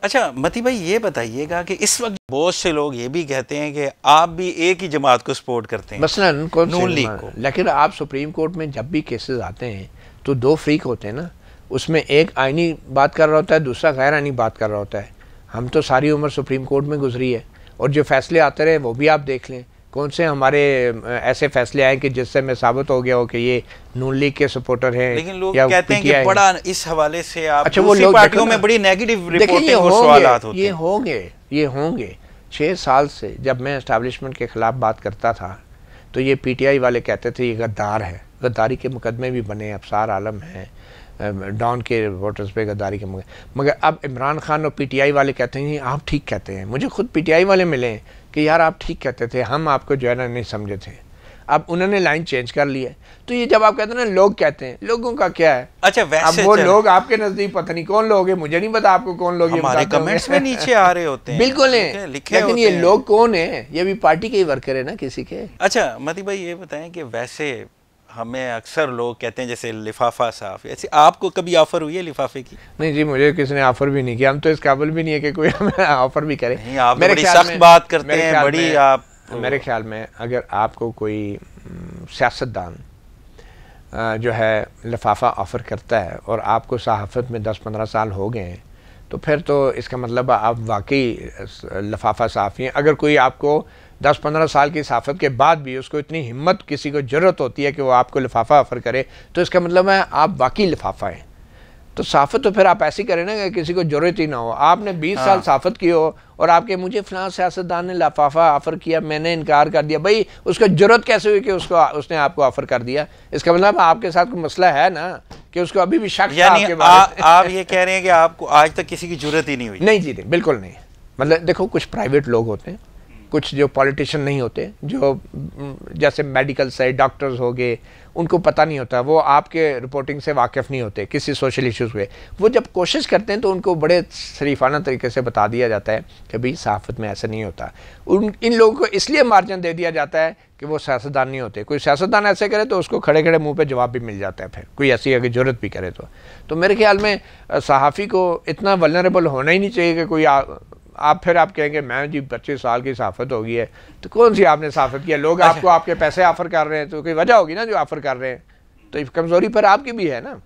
अच्छा मती भाई ये बताइएगा कि इस वक्त बहुत से लोग ये भी कहते हैं कि आप भी एक ही जमात को सपोर्ट करते हैं, मसलन कौन नून लीग को, लेकिन आप सुप्रीम कोर्ट में जब भी केसेस आते हैं तो दो फ्रीक होते हैं ना, उसमें एक आईनी बात कर रहा होता है, दूसरा गैर आईनी बात कर रहा होता है। हम तो सारी उम्र सुप्रीम कोर्ट में गुजरी है और जो फैसले आते रहे वो भी आप देख लें, कौन से हमारे ऐसे फैसले आए कि जिससे मैं साबित हो गया हो कि ये नून लीग के सपोर्टर हैं। लेकिन लोग कहते हैं कि बड़ा इस हवाले से आप अच्छा, वो लोग पार्टियों में बड़ी नेगेटिव रिपोर्टिंग और सवालात होते हैं। ये होंगे 6 साल से जब मैं एस्टैब्लिशमेंट के खिलाफ बात करता था तो ये पीटीआई वाले कहते थे ये गद्दार है, गद्दारी के मुकदमे भी बने, अफसार आलम हैं, डॉन के रिपोर्टर्स पे गद्दारी के मगर अब इमरान खान और पीटीआई वाले कहते हैं आप ठीक कहते हैं। मुझे खुद पीटीआई वाले मिले हैं कि यार आप ठीक कहते थे, हम आपको जो है ना नहीं समझे थे। अब उन्होंने लाइन चेंज कर ली है। तो ये जब आप कहते हैं ना लोग कहते हैं, लोगों का क्या है? अच्छा वैसे अब वो लोग आपके नजदीक पता नहीं कौन लोग हैं, मुझे नहीं पता आपको कौन लोग, हमारे कमेंट्स में नीचे आ रहे होते हैं। बिल्कुल है, लेकिन ये लोग कौन है? ये भी पार्टी के ही वर्कर है ना किसी के। अच्छा मती भाई ये बताएं कि वैसे हमें अक्सर लोग कहते हैं जैसे लिफाफा साफ, ऐसे आपको कभी ऑफर हुई है लिफाफे की? नहीं जी, मुझे किसी ने ऑफर भी नहीं किया। हम तो इस काबिल भी नहीं है कि कोई हमें ऑफर भी करे। नहीं, आप बड़ी सख्त बात करते हैं, बड़ी आप मेरे ख्याल में अगर आपको कोई सियासतदान जो है लिफाफा ऑफ़र करता है और आपको सहाफ़त में 10-15 साल हो गए हैं तो फिर तो इसका मतलब आप वाकई लिफाफा साफ़ी हैं। अगर कोई आपको 10-15 साल की सहाफ़त के बाद भी उसको इतनी हिम्मत, किसी को ज़रूरत होती है कि वो आपको लिफाफा ऑफ़र करे तो इसका मतलब है आप वाकई लिफाफा हैं। तो सहाफ़त तो फिर आप ऐसी करें ना कि किसी को ज़रूरत ही ना हो। आपने 20 साल सहाफ़त की हो और आपके मुझे फ़लाँ सियासतदान ने लिफाफा ऑफ़र किया, मैंने इनकार कर दिया, भाई उसको ज़रूरत कैसे हुई कि उसने आपको ऑफ़र कर दिया? इसका मतलब आपके साथ कोई मसला है ना कि उसको अभी भी शक था आपके बारे में। आप ये कह रहे हैं कि आपको आज तक किसी की ज़रूरत ही नहीं हुई? नहीं जी, नहीं, बिल्कुल नहीं। मतलब देखो कुछ प्राइवेट लोग होते हैं, कुछ जो पॉलिटिशियन नहीं होते, जो जैसे मेडिकल से डॉक्टर्स हो गए, उनको पता नहीं होता, वो आपके रिपोर्टिंग से वाकिफ़ नहीं होते किसी सोशल इश्यूज़ पे। वो जब कोशिश करते हैं तो उनको बड़े शरीफाना तरीके से बता दिया जाता है कि भाई सहाफ़त में ऐसा नहीं होता। इन लोगों को इसलिए मार्जिन दे दिया जाता है कि वो सियासतदान नहीं होते। कोई सियासतदान ऐसे करे तो उसको खड़े खड़े मुँह पर जवाब भी मिल जाता है, फिर कोई ऐसी अगर ज़रूरत भी करे तो मेरे ख्याल में सहाफ़ी को इतना वल्नरेबल होना ही नहीं चाहिए कि कोई आप कहेंगे मैं जी 25 साल की सहाफ़त हो गई है तो कौन सी आपने सहाफ़त किया? लोग आपको आपके पैसे ऑफ़र कर रहे हैं तो कोई वजह होगी ना जो ऑफ़र कर रहे हैं, तो कमज़ोरी पर आपकी भी है ना।